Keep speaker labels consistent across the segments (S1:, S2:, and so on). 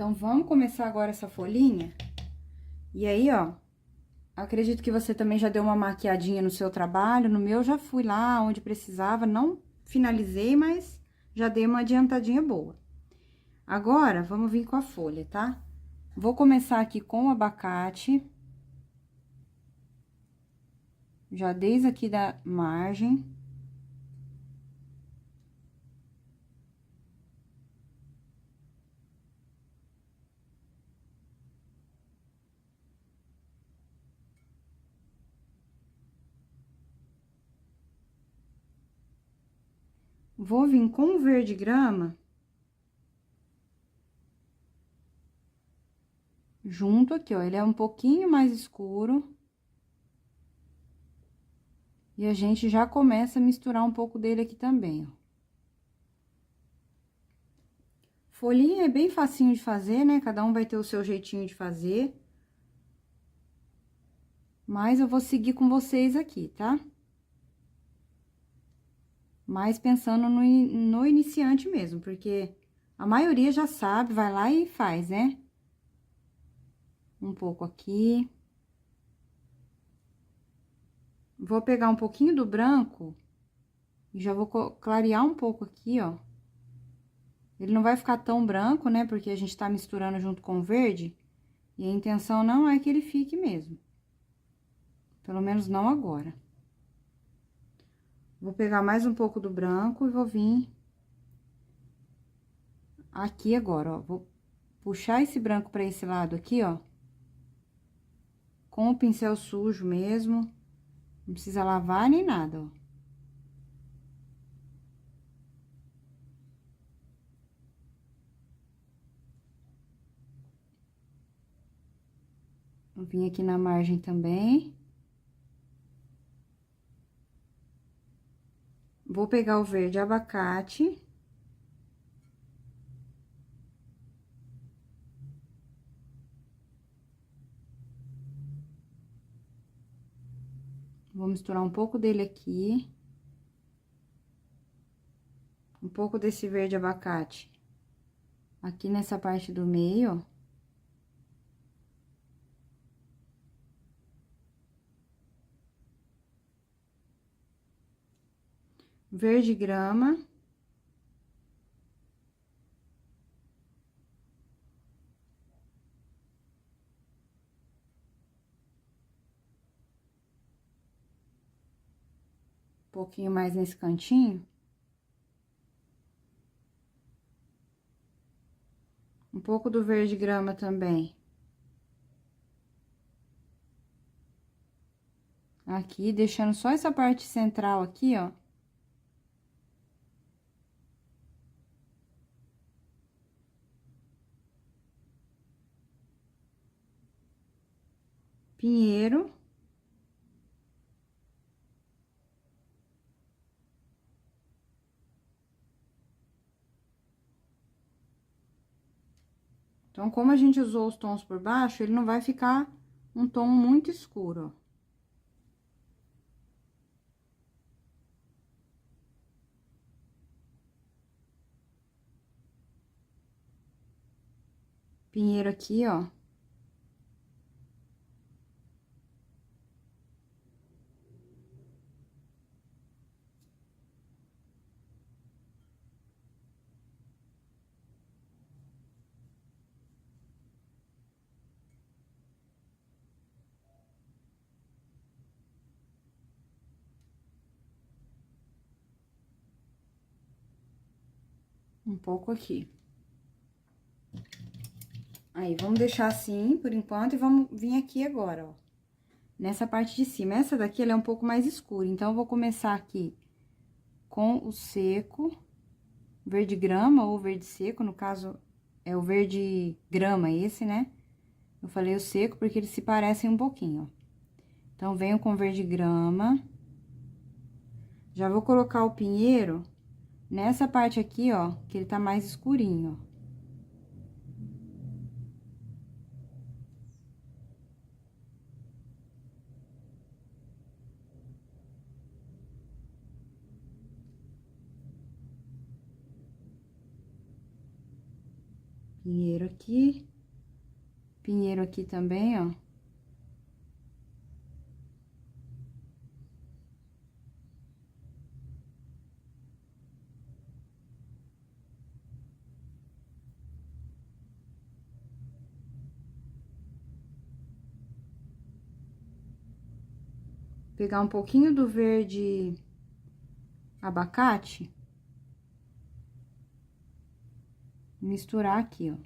S1: Então, vamos começar agora essa folhinha. E aí, ó, acredito que você também já deu uma maquiadinha no seu trabalho. No meu, já fui lá onde precisava, não finalizei, mas já dei uma adiantadinha boa. Agora, vamos vir com a folha, tá? Vou começar aqui com o abacate. Já desde aqui da margem. Vou vir com o verde grama. Junto aqui, ó, ele é um pouquinho mais escuro. E a gente já começa a misturar um pouco dele aqui também, ó. Folhinha é bem facinho de fazer, né? Cada um vai ter o seu jeitinho de fazer. Mas eu vou seguir com vocês aqui, tá? Mas pensando no iniciante mesmo, porque a maioria já sabe, vai lá e faz, né? Um pouco aqui. Vou pegar um pouquinho do branco e já vou clarear um pouco aqui, ó. Ele não vai ficar tão branco, né? Porque a gente tá misturando junto com o verde. E a intenção não é que ele fique mesmo. Pelo menos não agora. Vou pegar mais um pouco do branco e vou vir aqui agora, ó. Vou puxar esse branco pra esse lado aqui, ó. Com o pincel sujo mesmo. Não precisa lavar nem nada, ó. Vou vir aqui na margem também. Vou pegar o verde abacate. Vou misturar um pouco dele aqui. Um pouco desse verde abacate. Aqui nessa parte do meio, ó. Verde grama. Um pouquinho mais nesse cantinho. Um pouco do verde grama também. Aqui, deixando só essa parte central aqui, ó. Pinheiro. Então, como a gente usou os tons por baixo, ele não vai ficar um tom muito escuro, ó. Pinheiro aqui, ó. Um pouco aqui. Aí, vamos deixar assim, por enquanto, e vamos vir aqui agora, ó. Nessa parte de cima. Essa daqui, ela é um pouco mais escura, então, eu vou começar aqui com o seco, verde grama ou verde seco, no caso, é o verde grama esse, né? Eu falei o seco porque eles se parecem um pouquinho, ó. Então, venho com verde grama. Já vou colocar o pinheiro nessa parte aqui, ó, que ele tá mais escurinho, ó. Pinheiro aqui também, ó. Pegar um pouquinho do verde abacate. Misturar aqui, ó.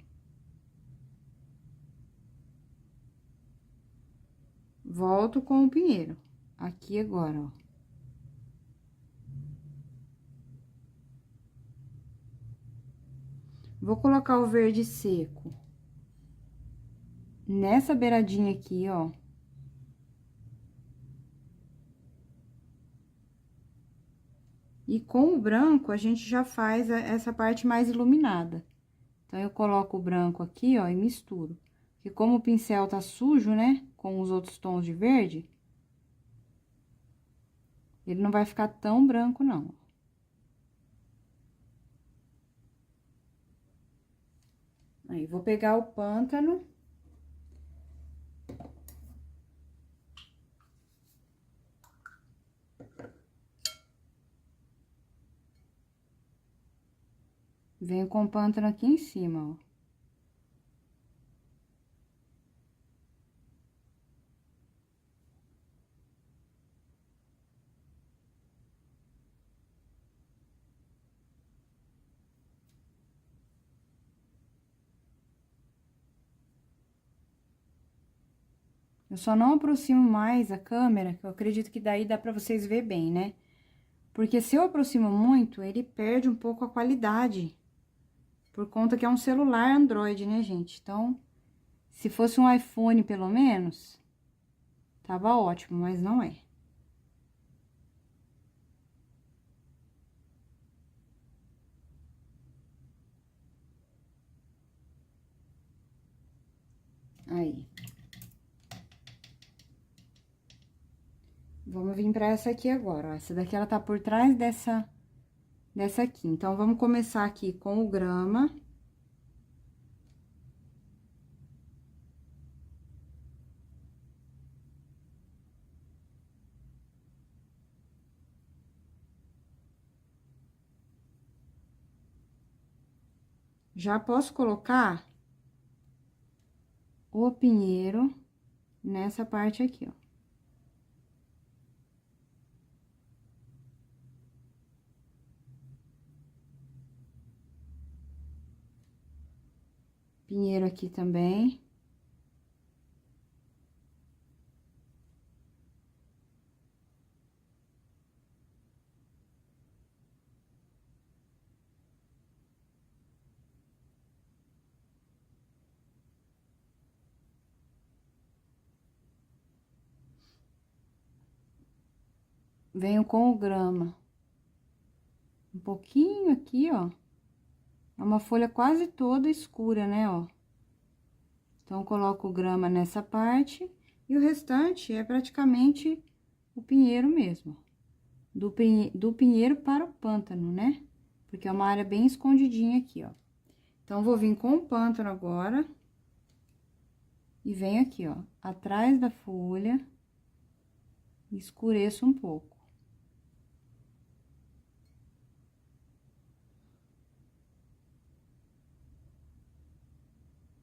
S1: Volto com o pinheiro. Aqui agora, ó. Vou colocar o verde seco nessa beiradinha aqui, ó. E com o branco, a gente já faz essa parte mais iluminada. Então, eu coloco o branco aqui, ó, e misturo. Porque como o pincel tá sujo, né, com os outros tons de verde, ele não vai ficar tão branco, não. Aí, vou pegar o pântano. Venho com o pântano aqui em cima, ó. Eu só não aproximo mais a câmera, que eu acredito que daí dá pra vocês ver bem, né? Porque se eu aproximo muito, ele perde um pouco a qualidade. Por conta que é um celular Android, né, gente? Então, se fosse um iPhone, pelo menos, tava ótimo, mas não é. Aí. Vamos vir pra essa aqui agora, ó. Essa daqui, ela tá por trás dessa aqui. Então, vamos começar aqui com o grama. Já posso colocar o pinheiro nessa parte aqui, ó. Pinheiro aqui também. Venho com o grama. Um pouquinho aqui, ó. É uma folha quase toda escura, né, ó. Então, coloco o grama nessa parte e o restante é praticamente o pinheiro mesmo. Do pinheiro para o pântano, né? Porque é uma área bem escondidinha aqui, ó. Então, vou vir com o pântano agora. E venho aqui, ó, atrás da folha. Escureço um pouco.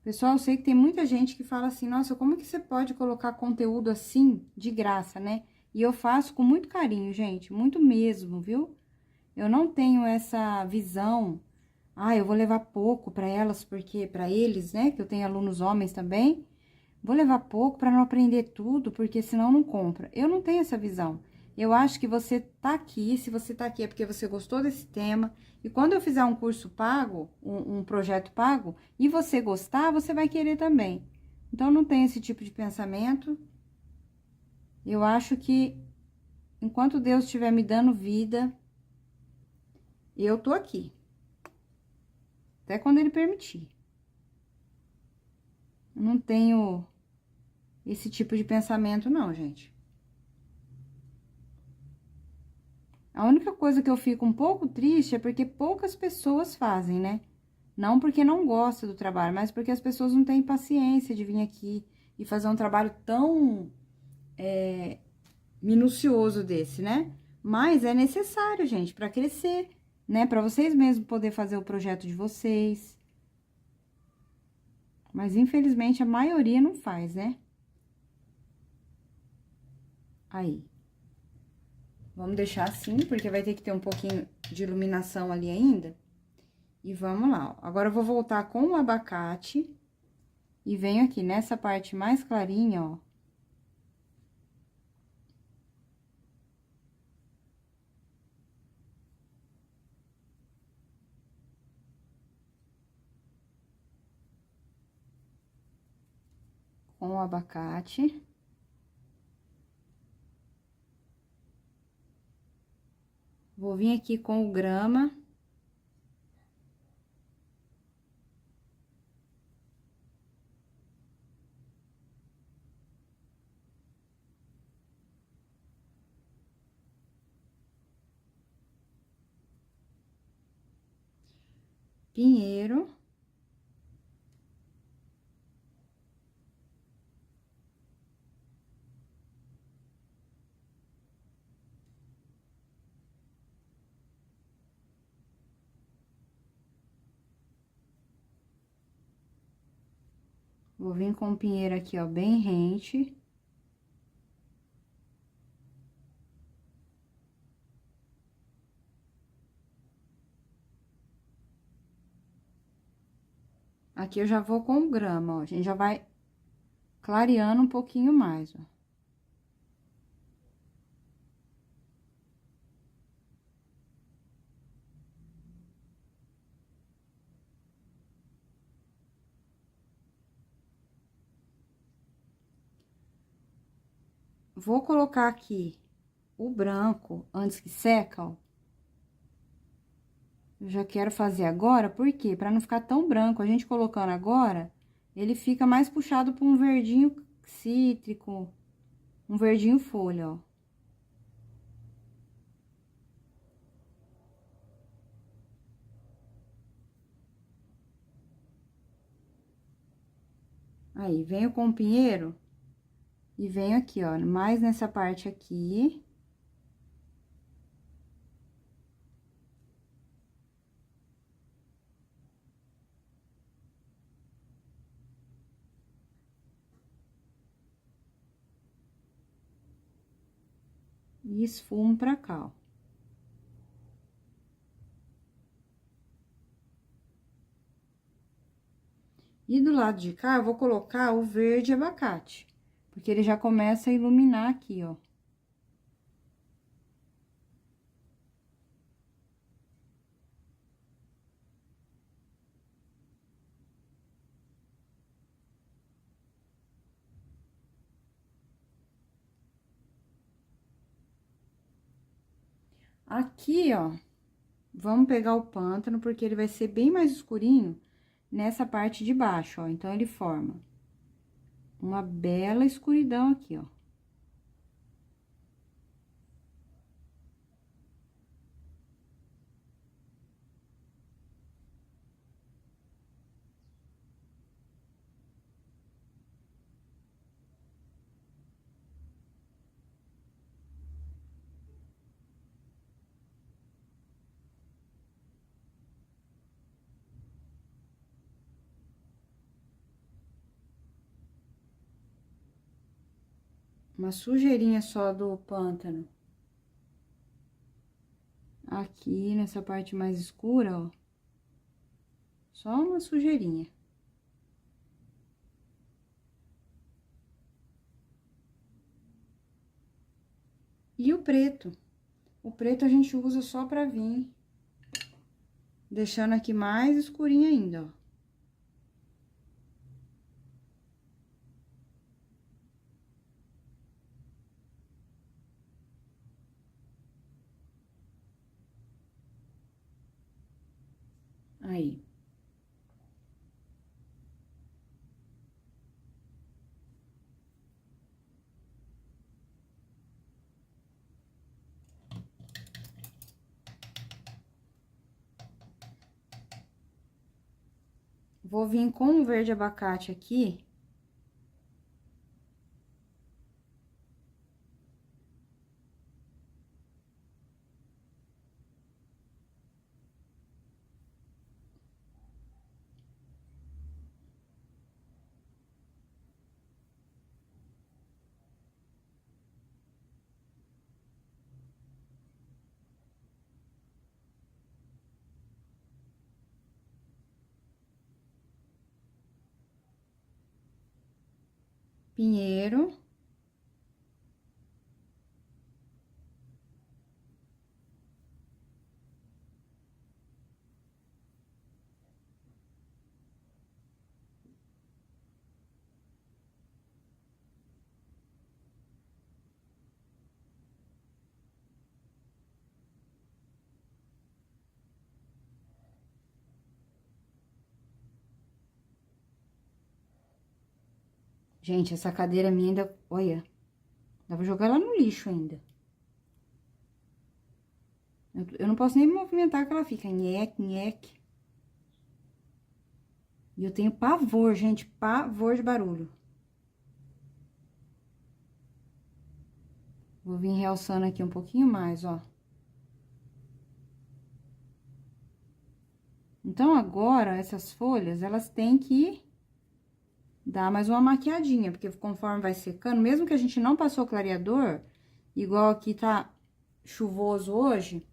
S1: Pessoal, eu sei que tem muita gente que fala assim, nossa, como que você pode colocar conteúdo assim, de graça, né? E eu faço com muito carinho, gente, muito mesmo, viu? Eu não tenho essa visão, eu vou levar pouco para elas, porque para eles, né, que eu tenho alunos homens também, vou levar pouco para não aprender tudo, porque senão não compra. Eu não tenho essa visão. Eu acho que você tá aqui, se você tá aqui é porque você gostou desse tema. E quando eu fizer um curso pago, um projeto pago, e você gostar, você vai querer também. Então, não tem esse tipo de pensamento. Eu acho que enquanto Deus estiver me dando vida, eu tô aqui. Até quando Ele permitir. Eu não tenho esse tipo de pensamento, não, gente. A única coisa que eu fico um pouco triste é porque poucas pessoas fazem, né? Não porque não gosta do trabalho, mas porque as pessoas não têm paciência de vir aqui e fazer um trabalho tão minucioso desse, né? Mas é necessário, gente, para crescer, né? Para vocês mesmos poder fazer o projeto de vocês. Mas infelizmente a maioria não faz, né? Aí. Vamos deixar assim, porque vai ter que ter um pouquinho de iluminação ali ainda. E vamos lá, ó. Agora eu vou voltar com o abacate e venho aqui nessa parte mais clarinha, ó. Com o abacate. Vou vir aqui com o grama. Pinheiro. Vou vir com o pinheiro aqui, ó, bem rente. Aqui eu já vou com o grama, ó. A gente já vai clareando um pouquinho mais, ó. Vou colocar aqui o branco antes que seca, ó. Eu já quero fazer agora, por quê? Pra não ficar tão branco. A gente colocando agora, ele fica mais puxado pra um verdinho cítrico, um verdinho folha, ó. Aí, venho com o pinheiro e venho aqui, ó, mais nessa parte aqui. E esfumo pra cá, ó. E do lado de cá, eu vou colocar o verde abacate, porque ele já começa a iluminar aqui, ó. Aqui, ó, vamos pegar o pântano, porque ele vai ser bem mais escurinho nessa parte de baixo, ó. Então, ele forma uma bela escuridão aqui, ó. Uma sujeirinha só do pântano. Aqui, nessa parte mais escura, ó. Só uma sujeirinha. E o preto? O preto a gente usa só pra vir deixando aqui mais escurinho ainda, ó. Aí. Vou vir com o verde abacate aqui. Pinheiro. Gente, essa cadeira minha ainda, olha, dá pra jogar ela no lixo ainda. Eu não posso nem movimentar que ela fica nheque, nheque. E eu tenho pavor, gente, pavor de barulho. Vou vir realçando aqui um pouquinho mais, ó. Então, agora, essas folhas, elas têm que dar mais uma maquiadinha, porque conforme vai secando, mesmo que a gente não passou clareador, igual aqui tá chuvoso hoje,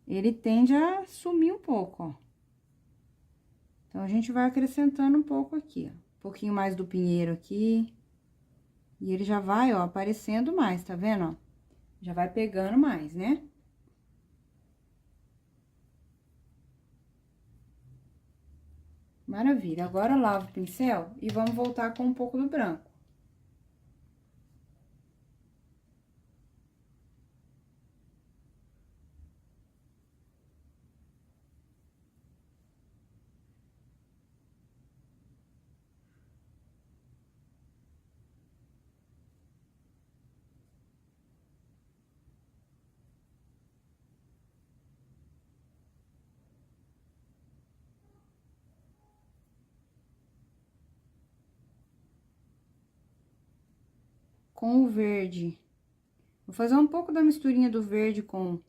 S1: ele tende a sumir um pouco, ó. Então, a gente vai acrescentando um pouco aqui, ó. Um pouquinho mais do pinheiro aqui. E ele já vai, ó, aparecendo mais, tá vendo, ó? Já vai pegando mais, né? Maravilha. Agora, lavo o pincel e vamos voltar com um pouco do branco. Com o verde, vou fazer um pouco da misturinha do verde com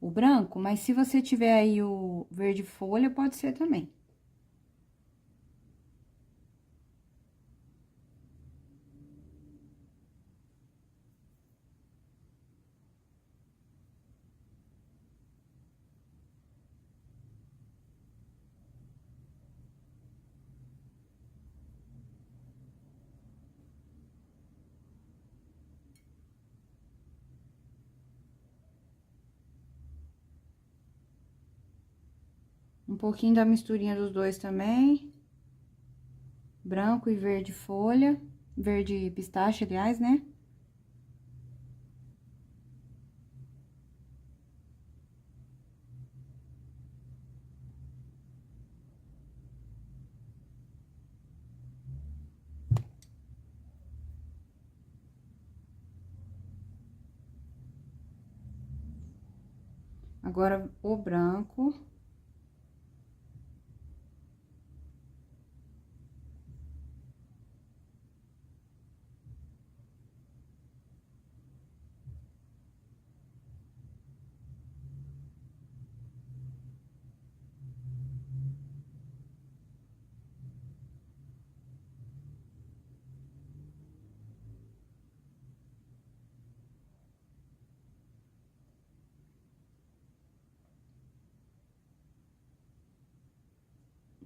S1: o branco, mas se você tiver aí o verde folha, pode ser também. Um pouquinho da misturinha dos dois também. Branco e verde folha. Verde pistache, aliás, né? Agora, o branco.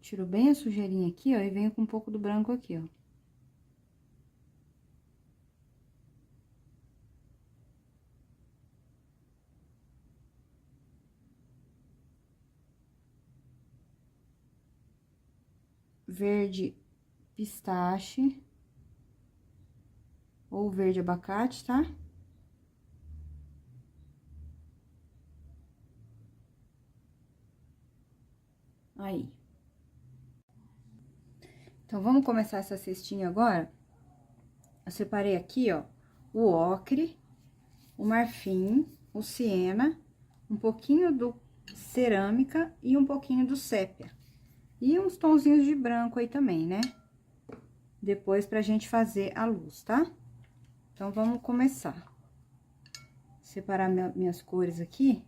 S1: Tiro bem a sujeirinha aqui, ó, e venho com um pouco do branco aqui, ó. Verde pistache. Ou verde abacate, tá? Aí. Então, vamos começar essa cestinha agora? Eu separei aqui, ó, o ocre, o marfim, o siena, um pouquinho do cerâmica e um pouquinho do sépia. E uns tonzinhos de branco aí também, né? Depois pra gente fazer a luz, tá? Então, vamos começar. Separar minhas cores aqui.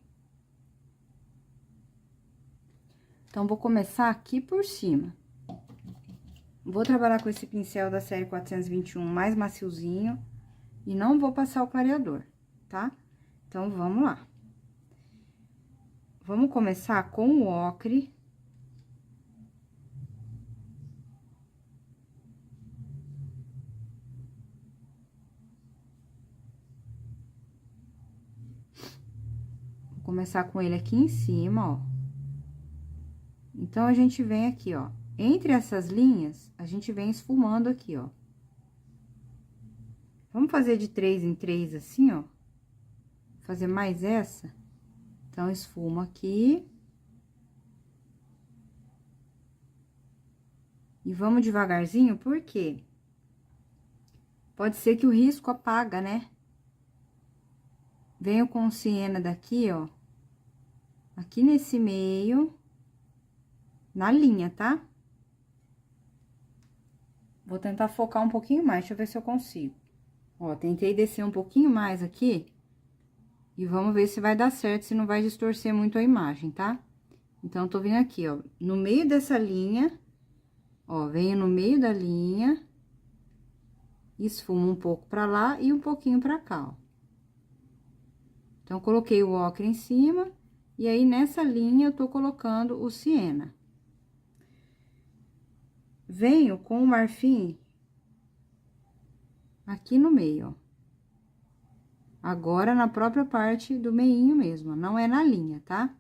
S1: Então, vou começar aqui por cima. Vou trabalhar com esse pincel da série 421 mais maciozinho. E não vou passar o clareador, tá? Então, vamos lá. Vamos começar com o ocre. Vou começar com ele aqui em cima, ó. Então, a gente vem aqui, ó. Entre essas linhas, a gente vem esfumando aqui, ó. Vamos fazer de 3 em 3 assim, ó. Fazer mais essa. Então, esfumo aqui. E vamos devagarzinho, por quê? Pode ser que o risco apaga, né? Venho com siena daqui, ó. Aqui nesse meio. Na linha, tá? Vou tentar focar um pouquinho mais, deixa eu ver se eu consigo. Ó, tentei descer um pouquinho mais aqui. E vamos ver se vai dar certo, se não vai distorcer muito a imagem, tá? Então, tô vindo aqui, ó, no meio dessa linha, ó, venho no meio da linha, esfumo um pouco pra lá e um pouquinho pra cá, ó. Então, coloquei o ocre em cima, e aí, nessa linha, eu tô colocando o siena. Venho com o marfim aqui no meio, ó. Agora, na própria parte do meinho mesmo, não é na linha, tá?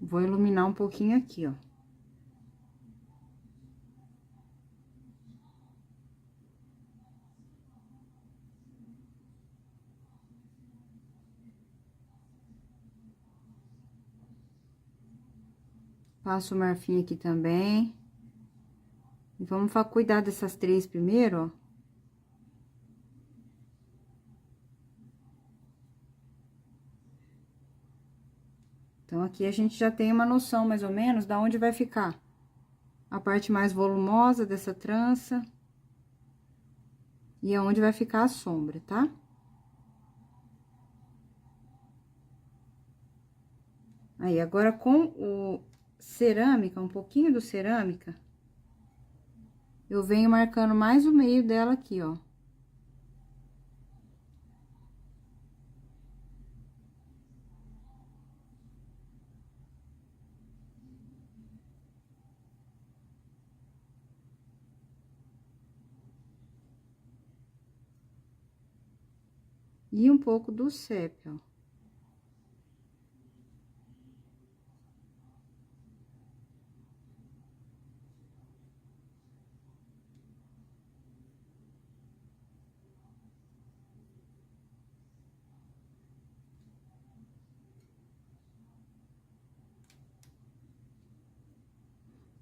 S1: Vou iluminar um pouquinho aqui, ó. Passo o marfim aqui também. E vamos cuidar dessas 3 primeiro, ó. Então, aqui a gente já tem uma noção, mais ou menos, da onde vai ficar a parte mais volumosa dessa trança. E aonde vai ficar a sombra, tá? Aí, agora com o cerâmica, um pouquinho do cerâmica, eu venho marcando mais o meio dela aqui, ó. E um pouco do sépia, ó.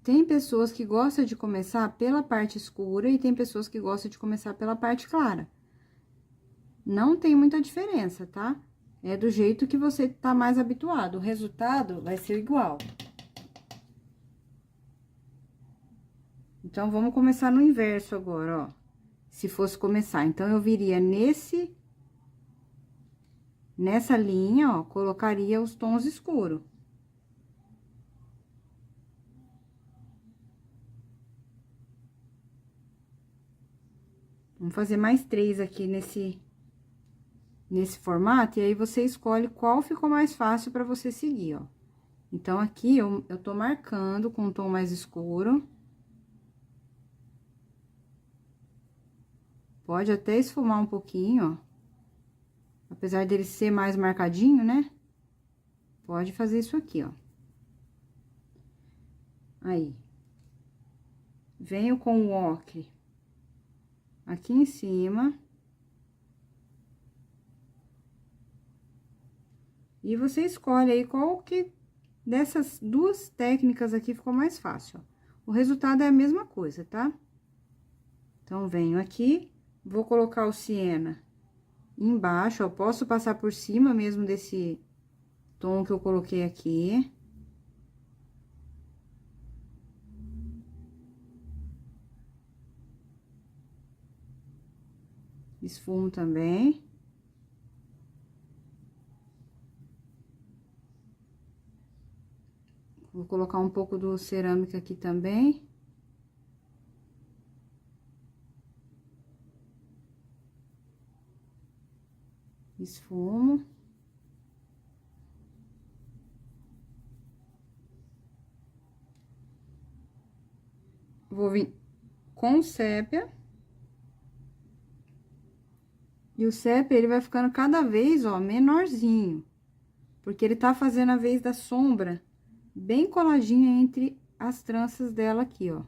S1: Tem pessoas que gostam de começar pela parte escura e tem pessoas que gostam de começar pela parte clara. Não tem muita diferença, tá? É do jeito que você tá mais habituado. O resultado vai ser igual. Então, vamos começar no inverso agora, ó. Se fosse começar, então, eu viria nessa linha, ó, colocaria os tons escuros. Vamos fazer mais 3 aqui nesse formato, e aí você escolhe qual ficou mais fácil pra você seguir, ó. Então, aqui eu tô marcando com um tom mais escuro. Pode até esfumar um pouquinho, ó. Apesar dele ser mais marcadinho, né? Pode fazer isso aqui, ó. Aí. Venho com o ocre aqui em cima. E você escolhe aí qual que dessas duas técnicas aqui ficou mais fácil, ó. O resultado é a mesma coisa, tá? Então, venho aqui, vou colocar o siena embaixo, ó. Posso passar por cima mesmo desse tom que eu coloquei aqui. Esfumo também. Vou colocar um pouco do cerâmica aqui também. Esfumo. Vou vir com o sépia. E o sépia, ele vai ficando cada vez, ó, menorzinho. Porque ele tá fazendo a vez da sombra bem coladinha entre as tranças dela aqui, ó.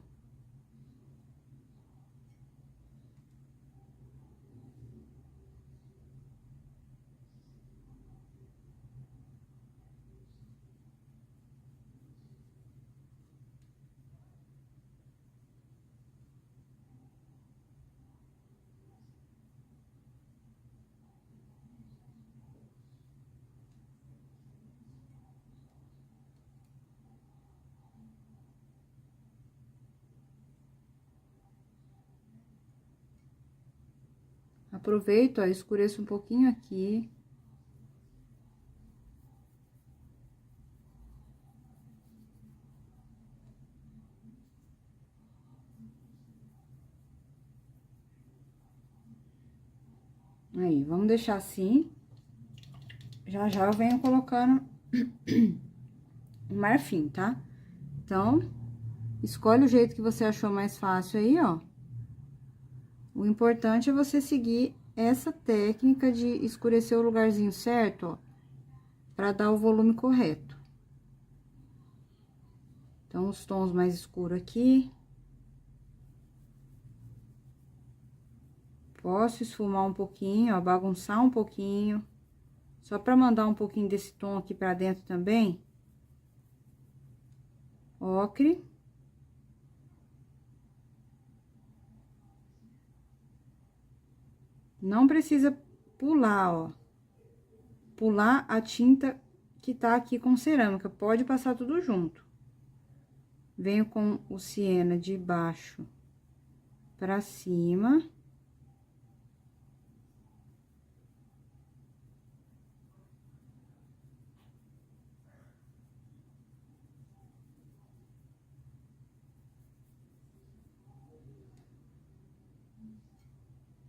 S1: Aproveito, ó, escureço um pouquinho aqui. Aí, vamos deixar assim. Já já eu venho colocando o marfim, tá? Então, escolhe o jeito que você achou mais fácil aí, ó. O importante é você seguir essa técnica de escurecer o lugarzinho certo, ó, pra dar o volume correto. Então, os tons mais escuros aqui. Posso esfumar um pouquinho, ó, bagunçar um pouquinho. Só pra mandar um pouquinho desse tom aqui pra dentro também. Ocre. Não precisa pular, ó. Pular a tinta que tá aqui com cerâmica. Pode passar tudo junto. Venho com o siena de baixo pra cima.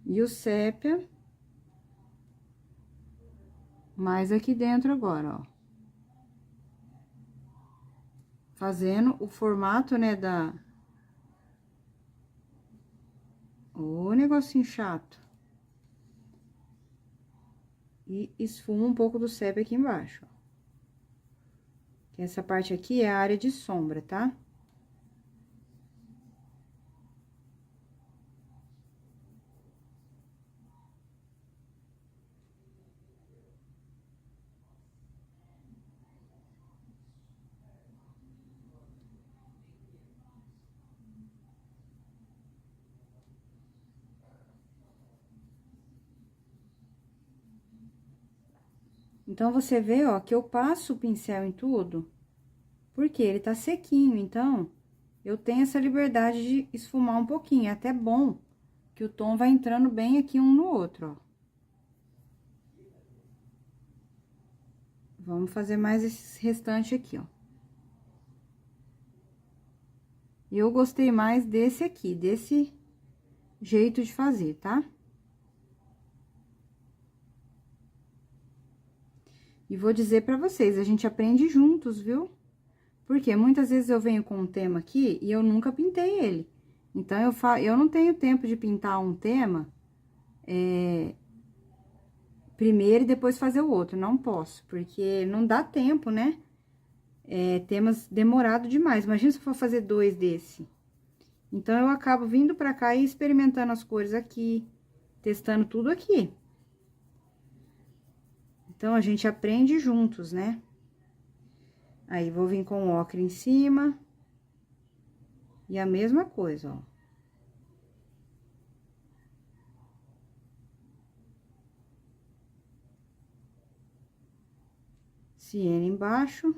S1: E o sépia. Mais aqui dentro agora, ó. Fazendo o formato, né, da... Ô, negocinho chato. E esfumo um pouco do sépia aqui embaixo, ó. Que essa parte aqui é a área de sombra, tá? Então, você vê, ó, que eu passo o pincel em tudo, porque ele tá sequinho, então, eu tenho essa liberdade de esfumar um pouquinho. É até bom que o tom vai entrando bem aqui um no outro, ó. Vamos fazer mais esse restante aqui, ó. E eu gostei mais desse aqui, desse jeito de fazer, tá? E vou dizer pra vocês, a gente aprende juntos, viu? Porque muitas vezes eu venho com um tema aqui e eu nunca pintei ele. Então, eu não tenho tempo de pintar um tema, primeiro e depois fazer o outro. Não posso, porque não dá tempo, né? Temas demorado demais. Imagina se eu for fazer 2 desse. Então, eu acabo vindo pra cá e experimentando as cores aqui, testando tudo aqui. Então, a gente aprende juntos, né? Aí, vou vir com o ocre em cima. E a mesma coisa, ó. siena embaixo.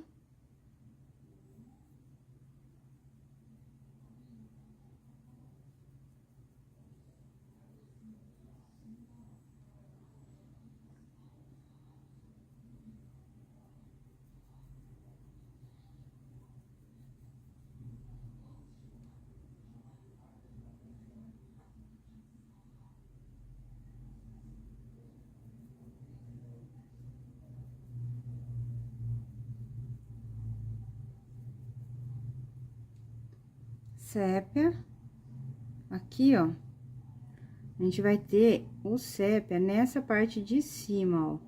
S1: Sépia. Aqui, ó, a gente vai ter o sépia nessa parte de cima, ó.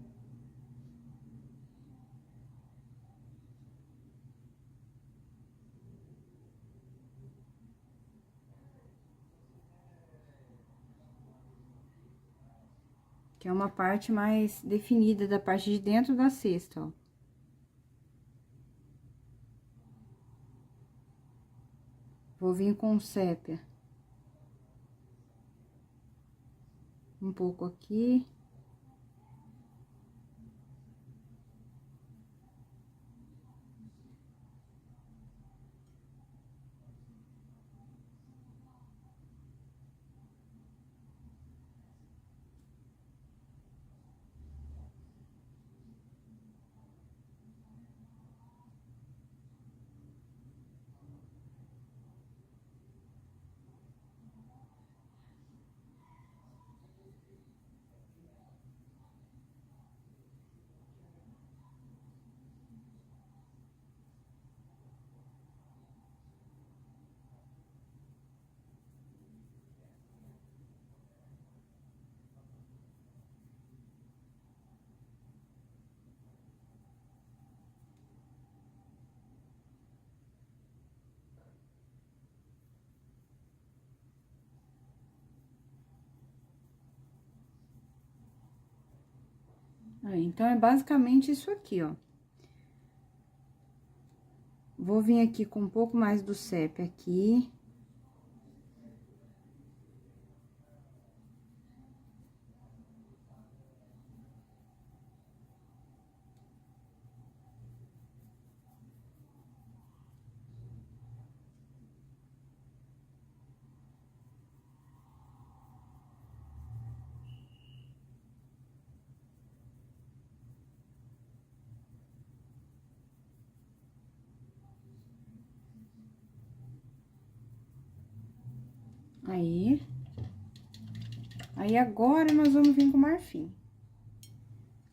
S1: Que é uma parte mais definida da parte de dentro da cesta, ó. Vou vir com sépia. Um pouco aqui. Aí, então, é basicamente isso aqui, ó. Vou vir aqui com um pouco mais do sépia aqui. Aí agora, nós vamos vir com o marfim.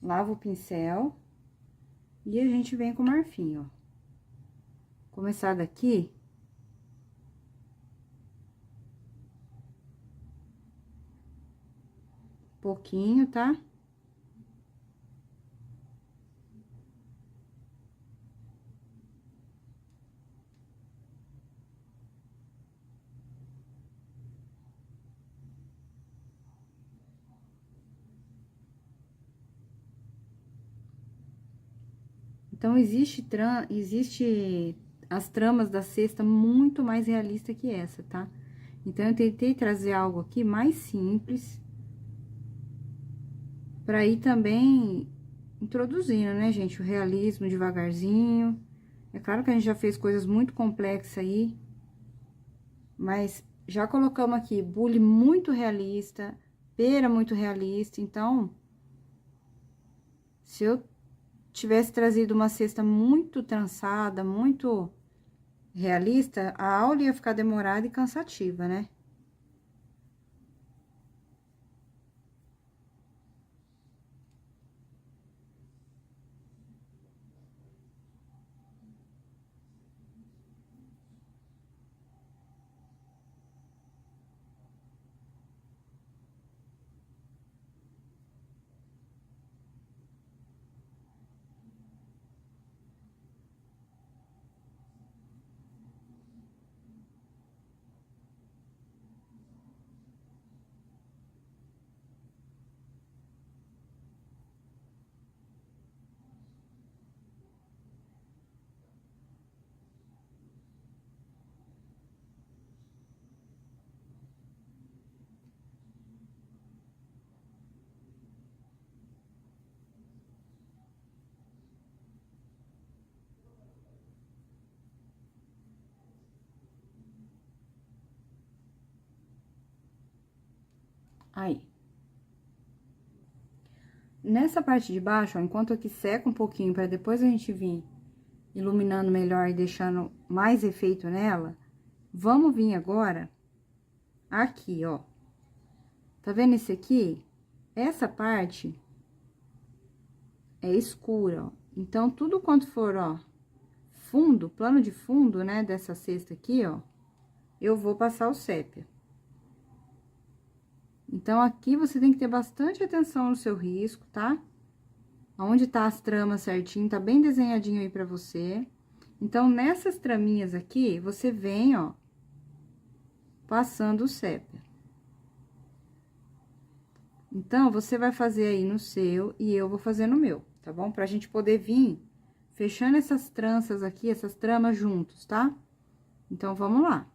S1: Lava o pincel e a gente vem com o marfim, ó. Começar daqui. Pouquinho, tá? Então, existe as tramas da cesta muito mais realista que essa, tá? Então, eu tentei trazer algo aqui mais simples. Pra ir também introduzindo, né, gente? O realismo devagarzinho. É claro que a gente já fez coisas muito complexas aí. Mas já colocamos aqui bule muito realista, pera muito realista. Então, se eu tivesse trazido uma cesta muito trançada, muito realista, a aula ia ficar demorada e cansativa, né? Aí. Nessa parte de baixo, ó, enquanto aqui seca um pouquinho, pra depois a gente vir iluminando melhor e deixando mais efeito nela, vamos vir agora aqui, ó. Tá vendo esse aqui? Essa parte é escura, ó. Então, tudo quanto for, ó, fundo, plano de fundo, né, dessa cesta aqui, ó, eu vou passar o sépia. Então, aqui você tem que ter bastante atenção no seu risco, tá? Onde tá as tramas certinho, tá bem desenhadinho aí pra você. Então, nessas traminhas aqui, você vem, ó, passando o sépia. Então, você vai fazer aí no seu e eu vou fazer no meu, tá bom? Pra gente poder vir fechando essas tranças aqui, essas tramas juntos, tá? Então, vamos lá.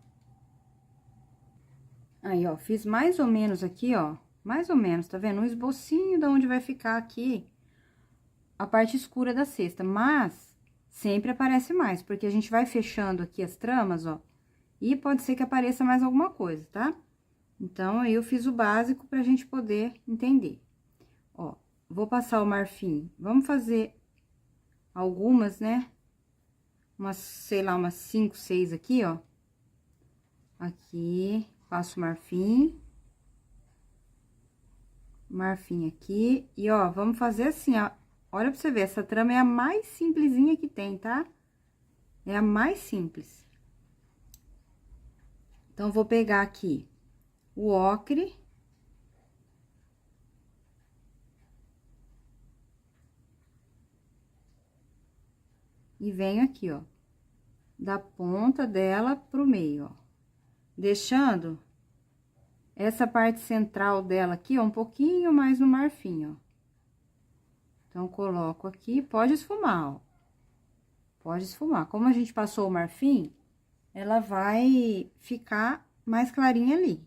S1: Aí, ó, fiz mais ou menos aqui, ó, mais ou menos, tá vendo? Um esbocinho de onde vai ficar aqui a parte escura da cesta, mas sempre aparece mais, porque a gente vai fechando aqui as tramas, ó, e pode ser que apareça mais alguma coisa, tá? Então, aí eu fiz o básico pra gente poder entender. Ó, vou passar o marfim, vamos fazer algumas, né? Umas, sei lá, umas 5, 6 aqui, ó. Aqui, passo o marfim. Marfim aqui. E, ó, vamos fazer assim, ó. Olha pra você ver, essa trama é a mais simplesinha que tem, tá? É a mais simples. Então, vou pegar aqui o ocre. E venho aqui, ó, da ponta dela pro meio, ó. Deixando essa parte central dela aqui, ó, um pouquinho mais no marfim, ó. Então, coloco aqui, pode esfumar, ó. Pode esfumar. Como a gente passou o marfim, ela vai ficar mais clarinha ali.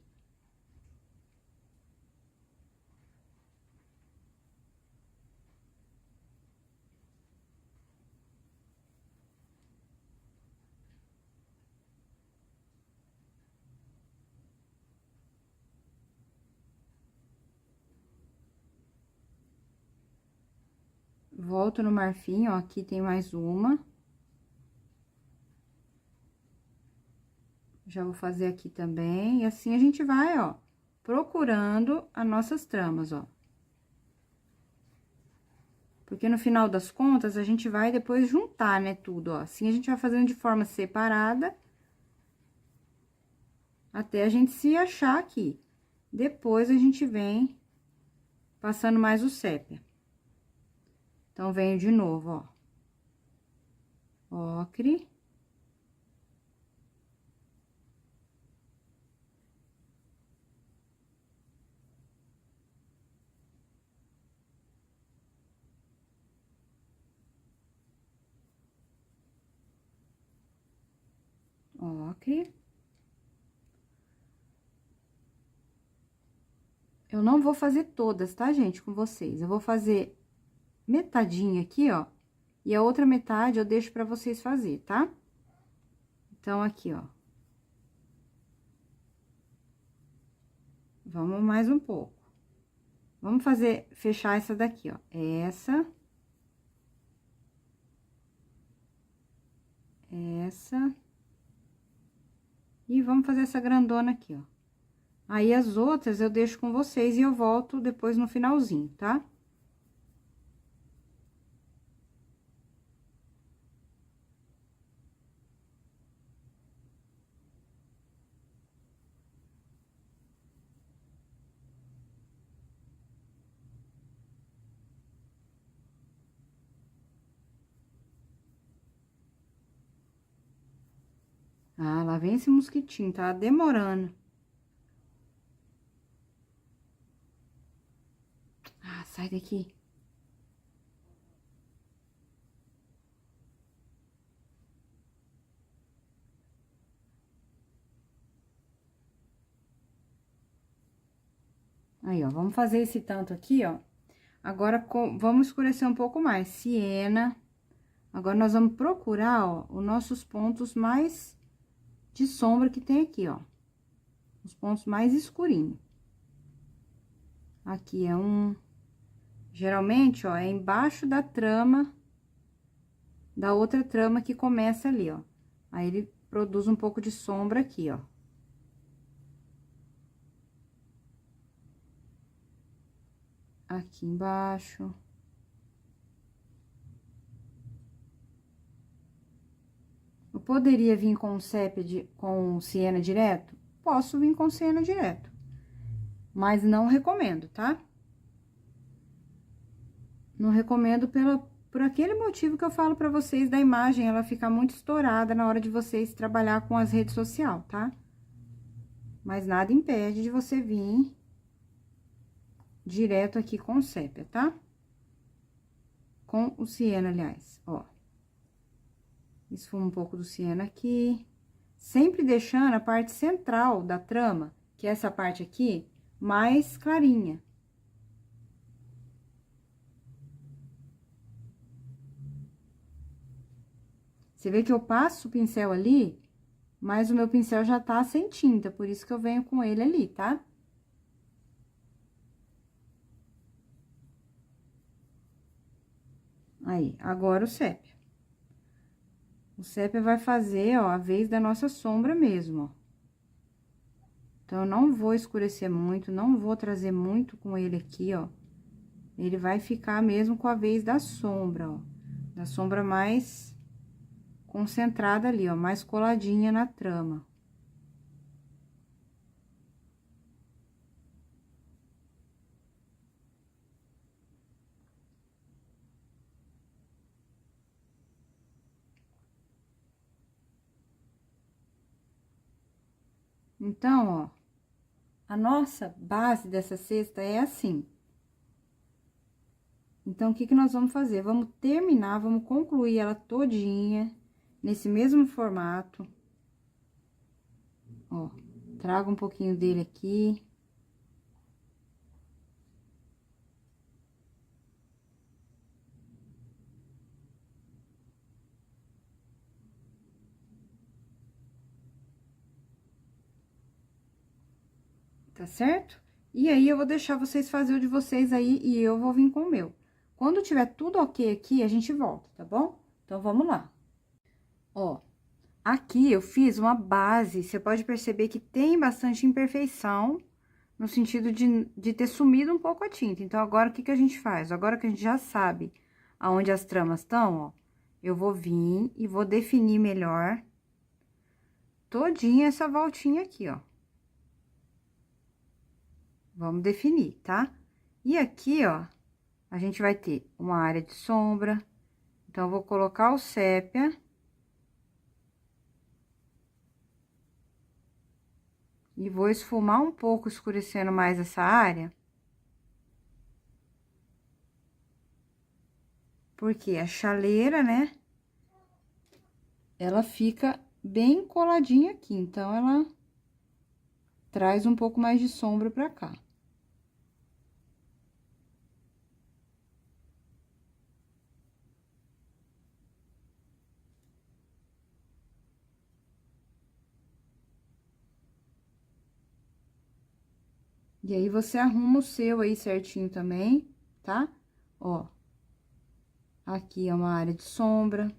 S1: Volto no marfim, ó, aqui tem mais uma. Já vou fazer aqui também, e assim a gente vai, ó, procurando as nossas tramas, ó. Porque no final das contas, a gente vai depois juntar, né, tudo, ó. Assim a gente vai fazendo de forma separada, até a gente se achar aqui. Depois, a gente vem passando mais o sépia. Então, venho de novo, ó. Ocre. Ocre. Eu não vou fazer todas, tá, gente, com vocês. Eu vou fazer metadinha aqui, ó. E a outra metade eu deixo pra vocês fazer, tá? Então, aqui, ó. Vamos mais um pouco. Vamos fazer, fechar essa daqui, ó. Essa. Essa. E vamos fazer essa grandona aqui, ó. Aí, as outras eu deixo com vocês e eu volto depois no finalzinho, tá? Ah, lá vem esse mosquitinho, tá demorando. Ah, sai daqui. Aí, ó, vamos fazer esse tanto aqui, ó. Agora, vamos escurecer um pouco mais. Siena. Agora, nós vamos procurar, ó, os nossos pontos mais de sombra que tem aqui, ó. Os pontos mais escurinhos. Aqui é um... Geralmente, ó, é embaixo da trama, da outra trama que começa ali, ó. Aí, ele produz um pouco de sombra aqui, ó. Aqui embaixo. Eu poderia vir com sépia, com siena direto? Posso vir com siena direto. Mas não recomendo, tá? Não recomendo por aquele motivo que eu falo pra vocês da imagem, ela fica muito estourada na hora de vocês trabalhar com as redes sociais, tá? Mas nada impede de você vir direto aqui com sépia, tá? Com o siena, aliás, ó. Esfuma um pouco do siena aqui. Sempre deixando a parte central da trama, que é essa parte aqui, mais clarinha. Você vê que eu passo o pincel ali, mas o meu pincel já tá sem tinta, por isso que eu venho com ele ali, tá? Aí, agora o sépia. O sépia vai fazer, ó, a vez da nossa sombra mesmo, ó. Então, eu não vou escurecer muito, não vou trazer muito com ele aqui, ó. Ele vai ficar mesmo com a vez da sombra, ó. Da sombra mais concentrada ali, ó, mais coladinha na trama. Então, ó, a nossa base dessa cesta é assim. Então, o que que nós vamos fazer? Vamos terminar, vamos concluir ela todinha nesse mesmo formato. Ó, trago um pouquinho dele aqui. Tá certo? E aí, eu vou deixar vocês fazer o de vocês aí e eu vou vir com o meu. Quando tiver tudo ok aqui, a gente volta, tá bom? Então, vamos lá. Ó, aqui eu fiz uma base, você pode perceber que tem bastante imperfeição, no sentido de ter sumido um pouco a tinta. Então, agora, o que que a gente faz? Agora que a gente já sabe aonde as tramas estão, ó, eu vou vir e vou definir melhor todinha essa voltinha aqui, ó. Vamos definir, tá? E aqui, ó, a gente vai ter uma área de sombra. Então, eu vou colocar o sépia. E vou esfumar um pouco, escurecendo mais essa área. Porque a chaleira, né? Ela fica bem coladinha aqui, então, ela traz um pouco mais de sombra pra cá. E aí, você arruma o seu aí certinho também, tá? Ó, aqui é uma área de sombra.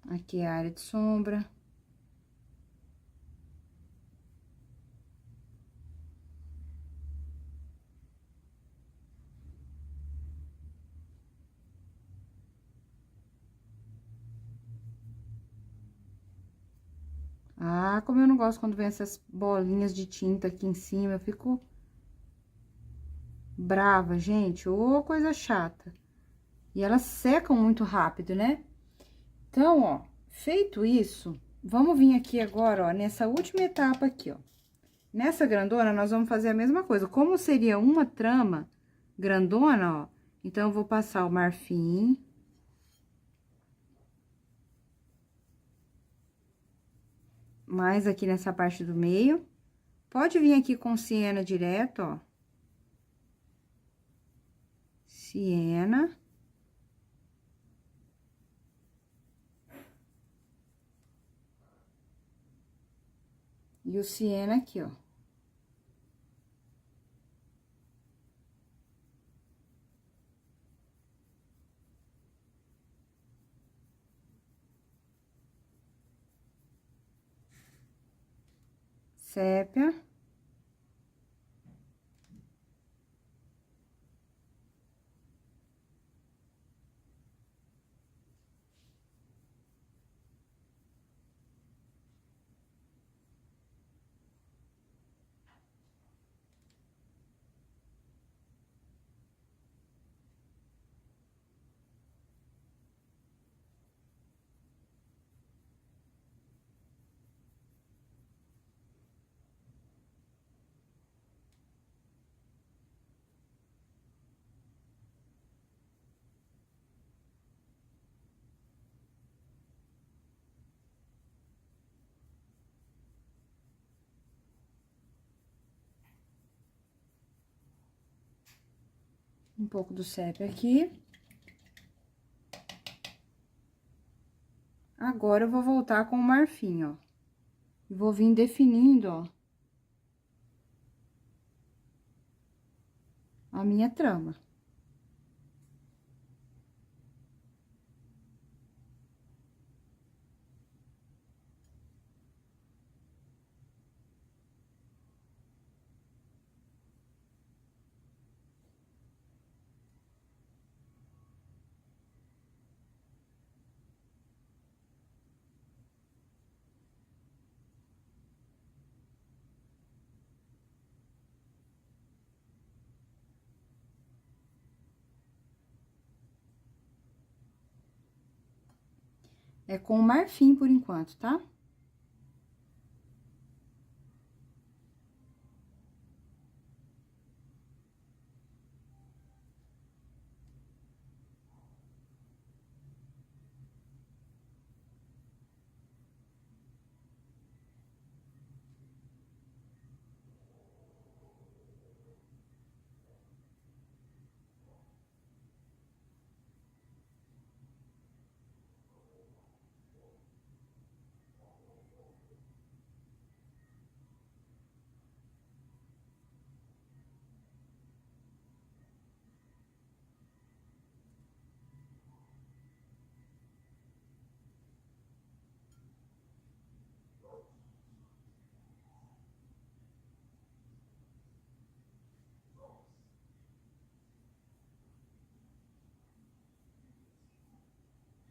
S1: Aqui é a área de sombra. Ah, como eu não gosto quando vem essas bolinhas de tinta aqui em cima, eu fico brava, gente. Ô, coisa chata. E elas secam muito rápido, né? Então, ó, feito isso, vamos vir aqui agora, ó, nessa última etapa aqui, ó. Nessa grandona, nós vamos fazer a mesma coisa. Como seria uma trama grandona, ó, então, eu vou passar o marfim. Mais aqui nessa parte do meio. Pode vir aqui com siena direto, ó. Siena. E o siena aqui, ó. Sépia. Um pouco do sépia aqui. Agora, eu vou voltar com o marfim, ó. E vou vir definindo, ó, a minha trama. É com o marfim por enquanto, tá?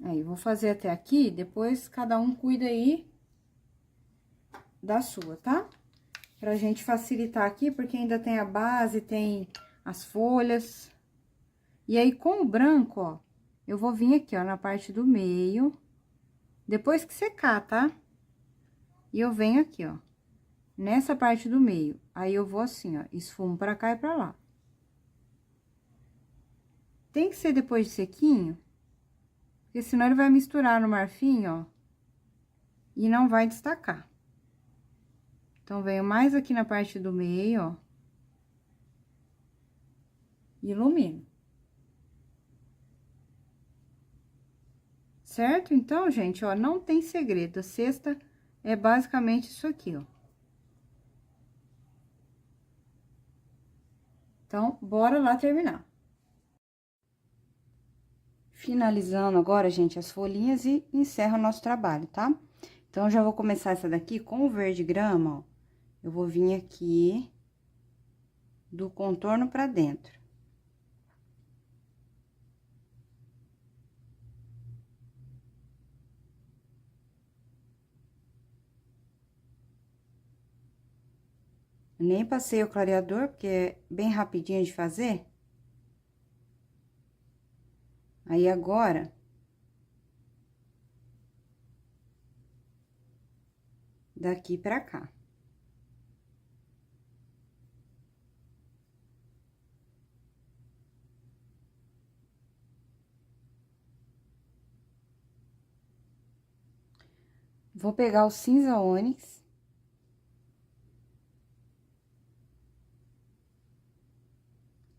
S1: Aí, vou fazer até aqui, depois cada um cuida aí da sua, tá? Pra gente facilitar aqui, porque ainda tem a base, tem as folhas. E aí, com o branco, ó, eu vou vir aqui, ó, na parte do meio, depois que secar, tá? E eu venho aqui, ó, nessa parte do meio. Aí, eu vou assim, ó, esfumo pra cá e pra lá. Tem que ser depois de sequinho, porque senão ele vai misturar no marfim, ó, e não vai destacar. Então, venho mais aqui na parte do meio, ó, e ilumino. Certo? Então, gente, ó, não tem segredo. A cesta é basicamente isso aqui, ó. Então, bora lá terminar. Finalizando agora, gente, as folhinhas e encerro o nosso trabalho, tá? Então, eu já vou começar essa daqui com o verde grama, ó. Eu vou vir aqui do contorno pra dentro. Nem passei o clareador, porque é bem rapidinho de fazer. Aí, agora, daqui pra cá. Vou pegar o cinza ônix.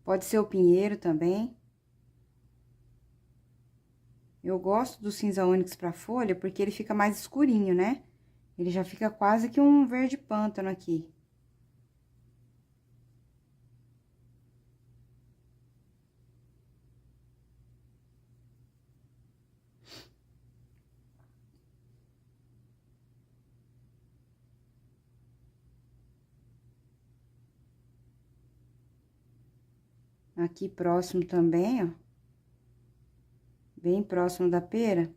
S1: Pode ser o pinheiro também. Eu gosto do cinza ônix pra folha, porque ele fica mais escurinho, né? Ele já fica quase que um verde pântano aqui. Aqui próximo também, ó. Bem próximo da pera.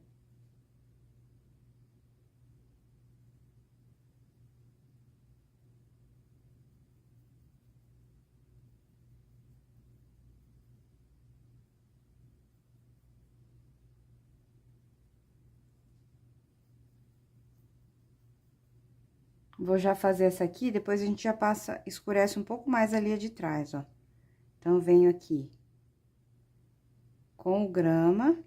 S1: Vou já fazer essa aqui, depois a gente já passa, escurece um pouco mais ali a de trás, ó. Então, venho aqui com o grama.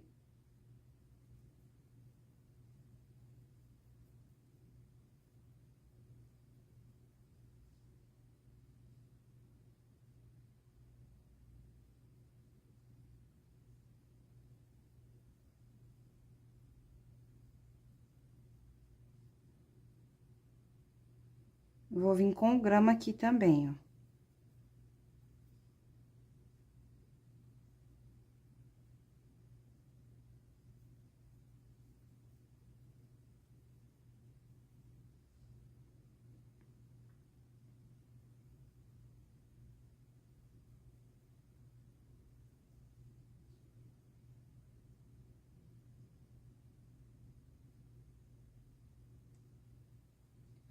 S1: Vou vir com o grama aqui também, ó.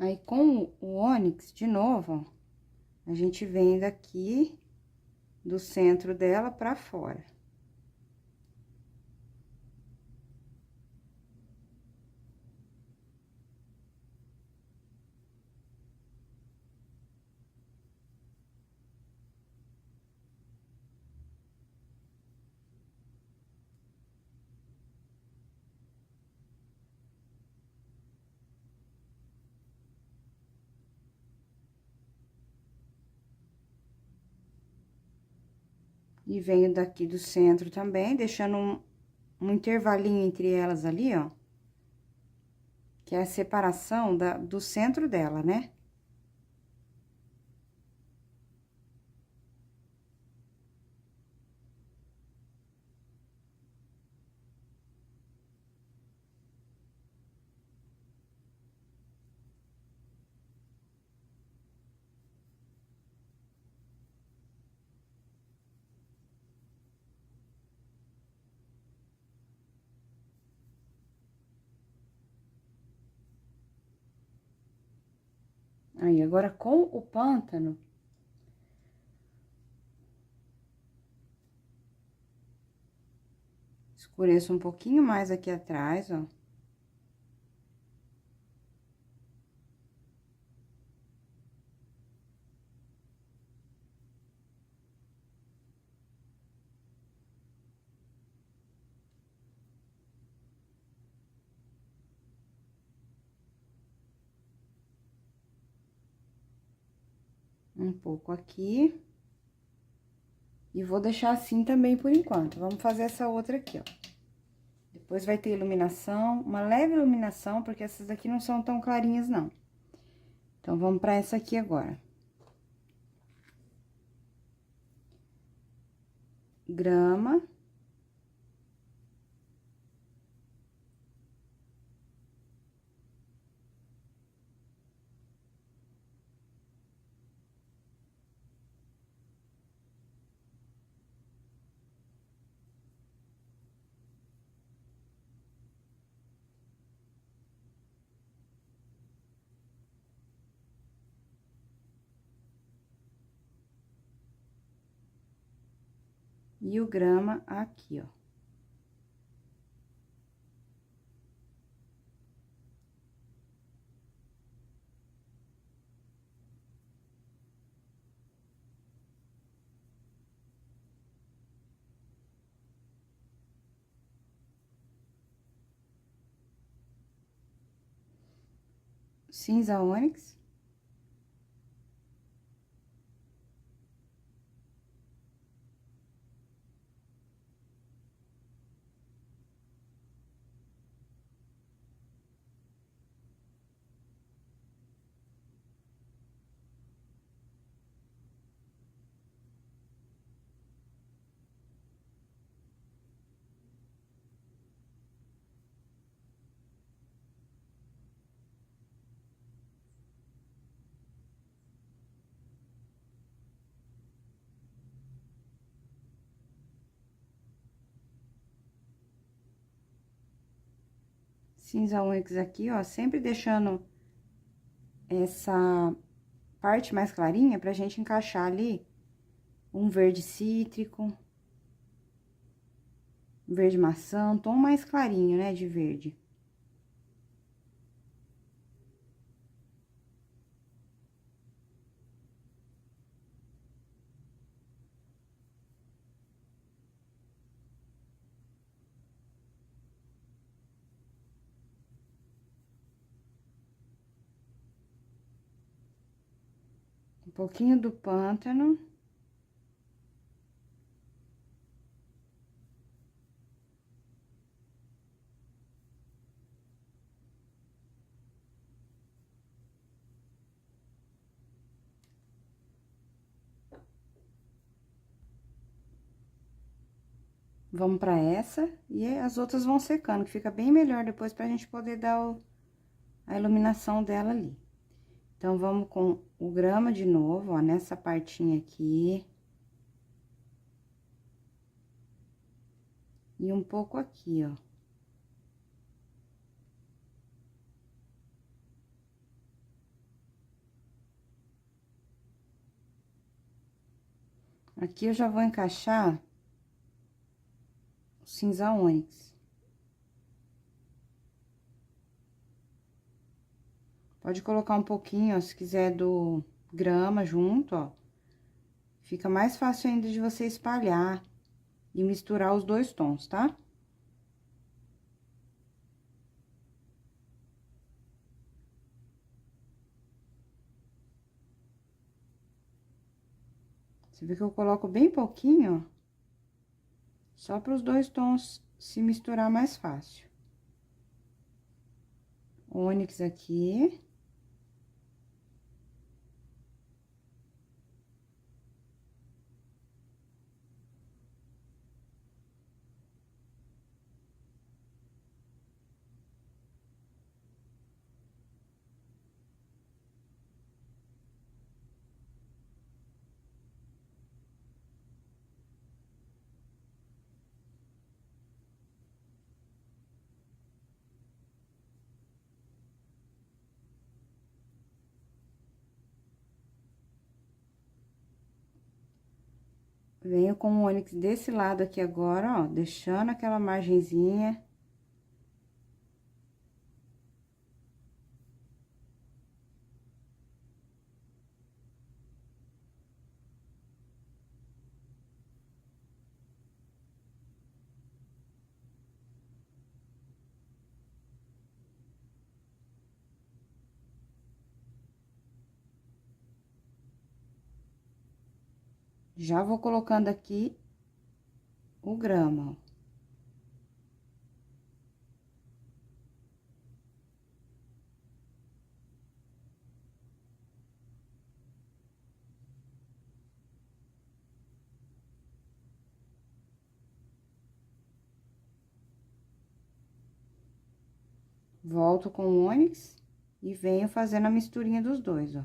S1: Aí, com o ônix, de novo, ó, a gente vem daqui do centro dela pra fora. E venho daqui do centro também, deixando um intervalinho entre elas ali, ó. Que é a separação do centro dela, né? Aí, agora com o pântano, escureço um pouquinho mais aqui atrás, ó. Um pouco aqui. E vou deixar assim também por enquanto. Vamos fazer essa outra aqui, ó. Depois vai ter iluminação, uma leve iluminação, porque essas daqui não são tão clarinhas, não. Então, vamos pra essa aqui agora. Grama. E o grama aqui, ó. Cinza ônix. cinza ônix aqui, ó, sempre deixando essa parte mais clarinha pra gente encaixar ali um verde cítrico, verde maçã, um tom mais clarinho, né, de verde. Um pouquinho do pântano. Vamos pra essa, e as outras vão secando, que fica bem melhor depois pra gente poder dar a iluminação dela ali. Então, vamos com o grama de novo, ó, nessa partinha aqui. E um pouco aqui, ó. Aqui eu já vou encaixar o cinza ônix. Pode colocar um pouquinho, ó, se quiser do grama junto, ó. Fica mais fácil ainda de você espalhar e misturar os dois tons, tá? Você vê que eu coloco bem pouquinho, ó. Só para os dois tons se misturar mais fácil. Ônix aqui. Venho com o ônix desse lado aqui agora, ó, deixando aquela margenzinha. Já vou colocando aqui o grama, ó. Volto com o ônix e venho fazendo a misturinha dos dois, ó.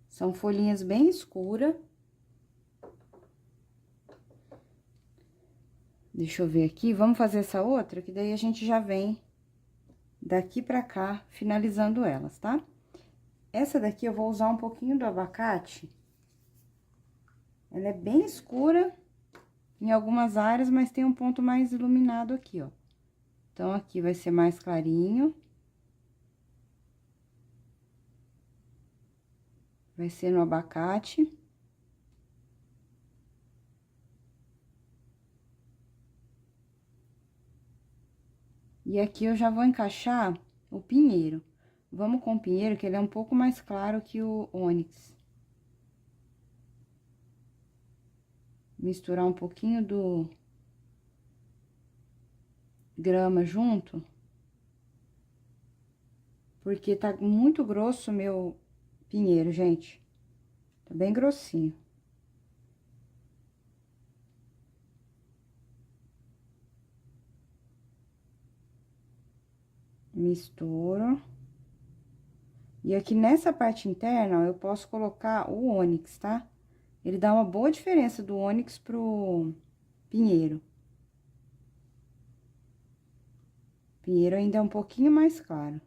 S1: São folhinhas bem escuras. Deixa eu ver aqui, vamos fazer essa outra, que daí a gente já vem daqui pra cá, finalizando elas, tá? Essa daqui eu vou usar um pouquinho do abacate. Ela é bem escura em algumas áreas, mas tem um ponto mais iluminado aqui, ó. Então, aqui vai ser mais clarinho. Vai ser no abacate. E aqui eu já vou encaixar o pinheiro. Vamos com o pinheiro, que ele é um pouco mais claro que o ônix. Misturar um pouquinho do grama junto. Porque tá muito grosso o meu pinheiro, gente. Tá bem grossinho. Misturo. E aqui nessa parte interna, ó, eu posso colocar o ônix, tá? Ele dá uma boa diferença do ônix pro pinheiro. Pinheiro ainda é um pouquinho mais claro.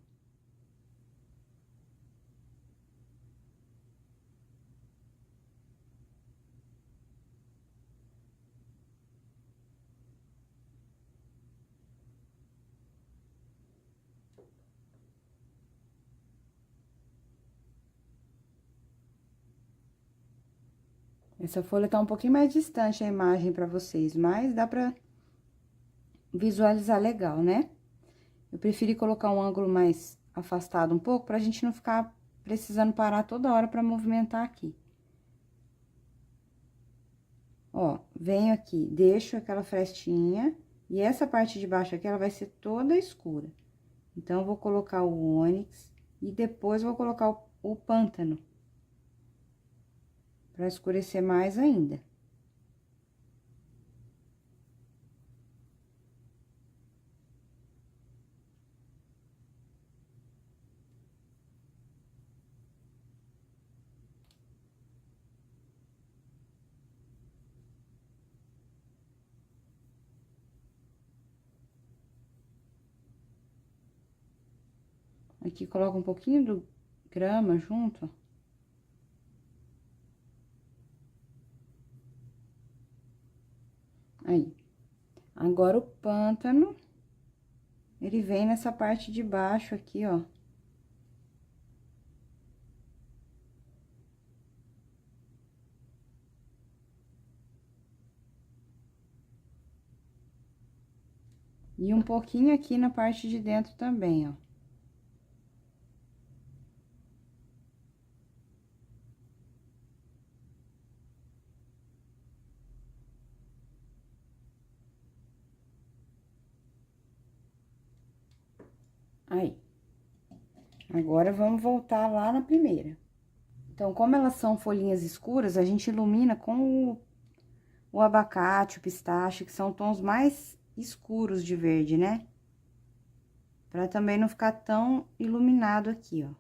S1: Essa folha tá um pouquinho mais distante a imagem pra vocês, mas dá pra visualizar legal, né? Eu preferi colocar um ângulo mais afastado um pouco, pra gente não ficar precisando parar toda hora pra movimentar aqui. Ó, venho aqui, deixo aquela frestinha, e essa parte de baixo aqui, ela vai ser toda escura. Então, eu vou colocar o ônix, e depois vou colocar o pântano. Pra escurecer mais ainda. Aqui, coloca um pouquinho do grama junto. Aí. Agora, o pântano, ele vem nessa parte de baixo aqui, ó. E um pouquinho aqui na parte de dentro também, ó. Aí. Agora, vamos voltar lá na primeira. Então, como elas são folhinhas escuras, a gente ilumina com o abacate, o pistache, que são tons mais escuros de verde, né? Pra também não ficar tão iluminado aqui, ó.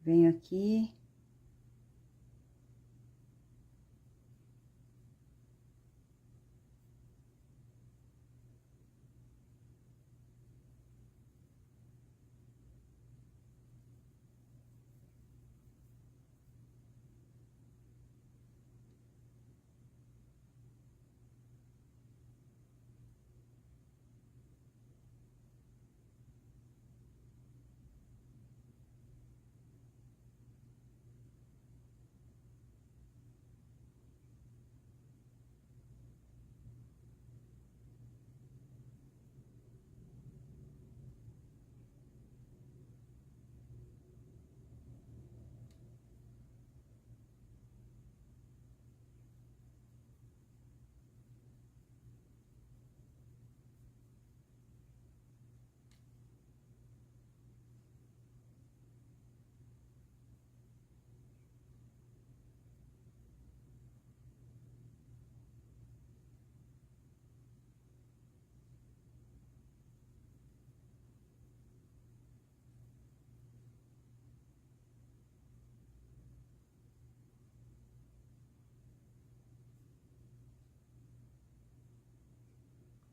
S1: Venho aqui.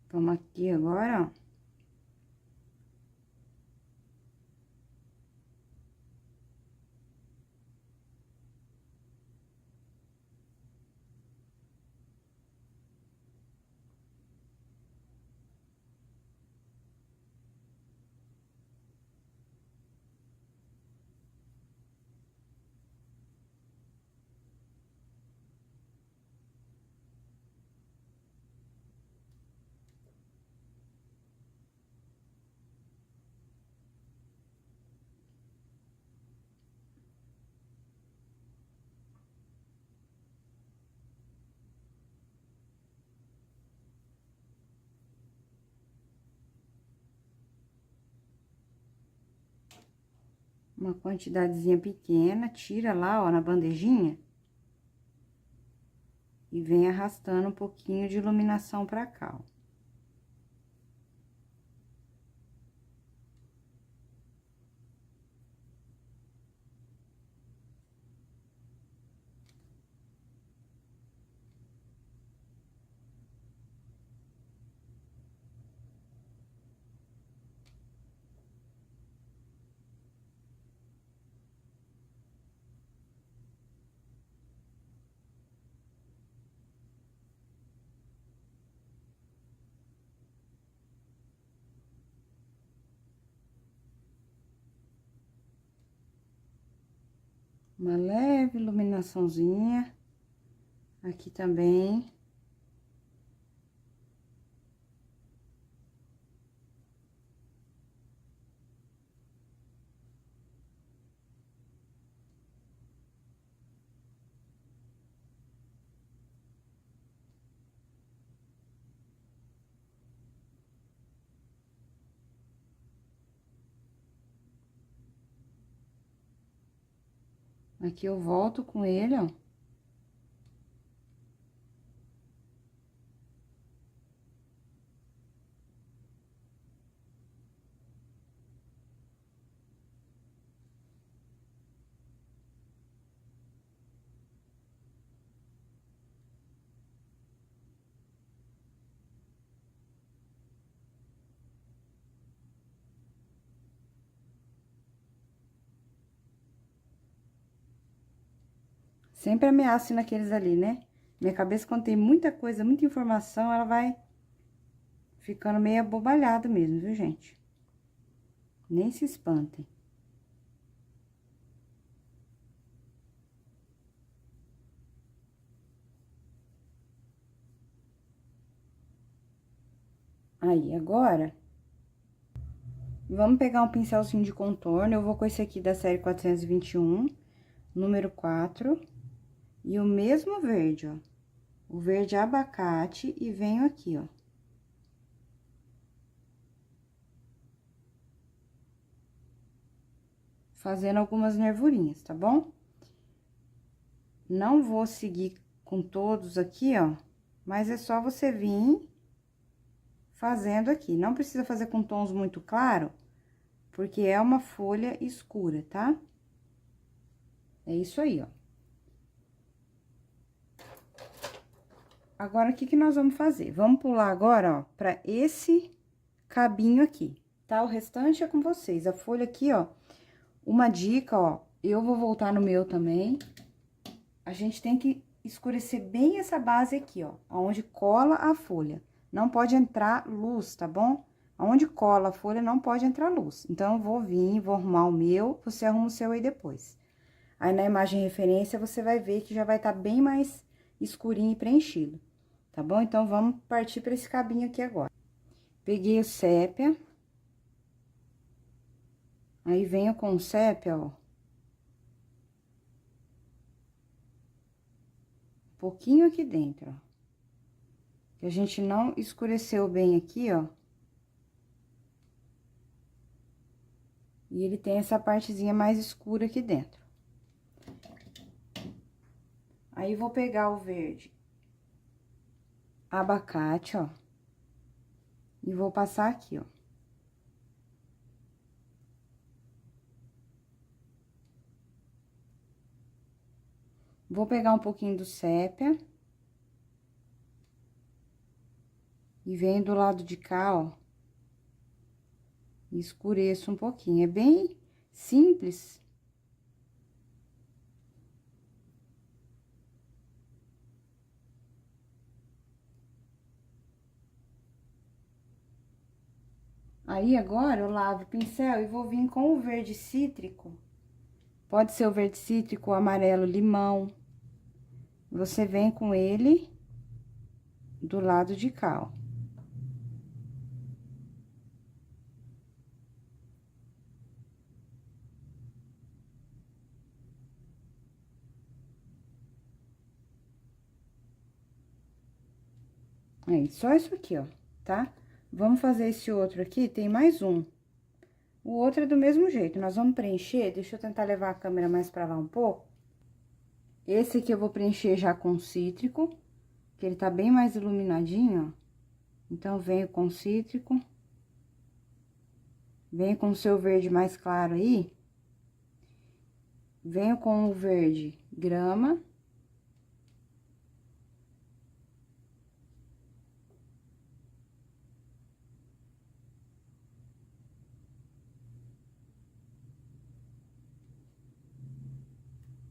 S1: Vamos aqui agora, ó. Uma quantidadezinha pequena, tira lá, ó, na bandejinha. E vem arrastando um pouquinho de iluminação pra cá, ó. Uma leve iluminaçãozinha. Aqui também. Aqui eu volto com ele, ó. Sempre ameaço naqueles ali, né? Minha cabeça, quando tem muita coisa, muita informação, ela vai ficando meio abobalhada mesmo, viu, gente? Nem se espantem. Aí, agora, vamos pegar um pincelzinho de contorno. Eu vou com esse aqui da série 421, número 4. E o mesmo verde, ó. O verde abacate e venho aqui, ó. Fazendo algumas nervurinhas, tá bom? Não vou seguir com todos aqui, ó. Mas é só você vir fazendo aqui. Não precisa fazer com tons muito claros, porque é uma folha escura, tá? É isso aí, ó. Agora, o que que nós vamos fazer? Vamos pular agora, ó, pra esse cabinho aqui, tá? O restante é com vocês. A folha aqui, ó, uma dica, ó, eu vou voltar no meu também. A gente tem que escurecer bem essa base aqui, ó, aonde cola a folha. Não pode entrar luz, tá bom? Aonde cola a folha, não pode entrar luz. Então, eu vou vir, vou arrumar o meu, você arruma o seu aí depois. Aí, na imagem referência, você vai ver que já vai estar bem mais escurinho e preenchido, tá bom? Então, vamos partir para esse cabinho aqui agora. Peguei o sépia. Aí, venho com o sépia, ó. Um pouquinho aqui dentro, ó. Que a gente não escureceu bem aqui, ó. E ele tem essa partezinha mais escura aqui dentro. Aí, vou pegar o verde abacate, ó. E vou passar aqui, ó. Vou pegar um pouquinho do sépia. E venho do lado de cá, ó. E escureço um pouquinho. É bem simples. Aí, agora, eu lavo o pincel e vou vir com o verde cítrico. Pode ser o verde cítrico, o amarelo limão. Você vem com ele do lado de cá, ó. Aí, só isso aqui, ó, tá? Vamos fazer esse outro aqui, tem mais um. O outro é do mesmo jeito, nós vamos preencher, deixa eu tentar levar a câmera mais pra lá um pouco. Esse aqui eu vou preencher já com cítrico, que ele tá bem mais iluminadinho, ó. Então, venho com cítrico. Venho com o seu verde mais claro aí. Venho com o verde grama.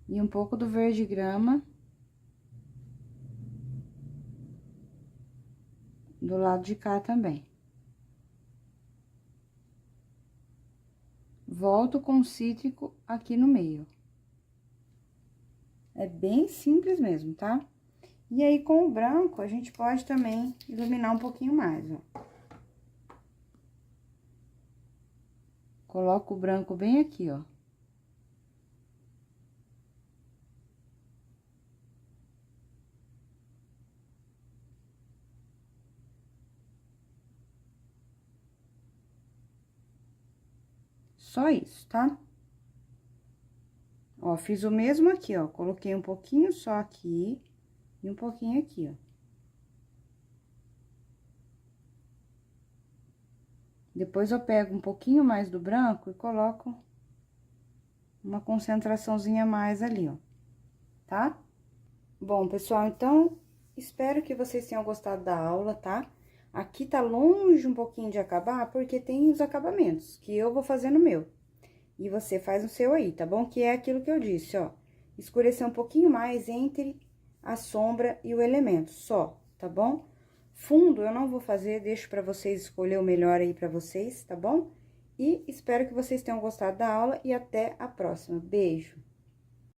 S1: E um pouco do verde grama. Do lado de cá também. Volto com o cítrico aqui no meio. É bem simples mesmo, tá? E aí, com o branco, a gente pode também iluminar um pouquinho mais, ó. Coloco o branco bem aqui, ó. Só isso, tá? Ó, fiz o mesmo aqui, ó. Coloquei um pouquinho só aqui e um pouquinho aqui, ó. Depois eu pego um pouquinho mais do branco e coloco uma concentraçãozinha a mais ali, ó. Tá? Bom, pessoal, então, espero que vocês tenham gostado da aula, tá? Aqui tá longe um pouquinho de acabar, porque tem os acabamentos, que eu vou fazer no meu. E você faz o seu aí, tá bom? Que é aquilo que eu disse, ó. Escurecer um pouquinho mais entre a sombra e o elemento, só, tá bom? Fundo eu não vou fazer, deixo pra vocês escolher o melhor aí pra vocês, tá bom? E espero que vocês tenham gostado da aula e até a próxima. Beijo!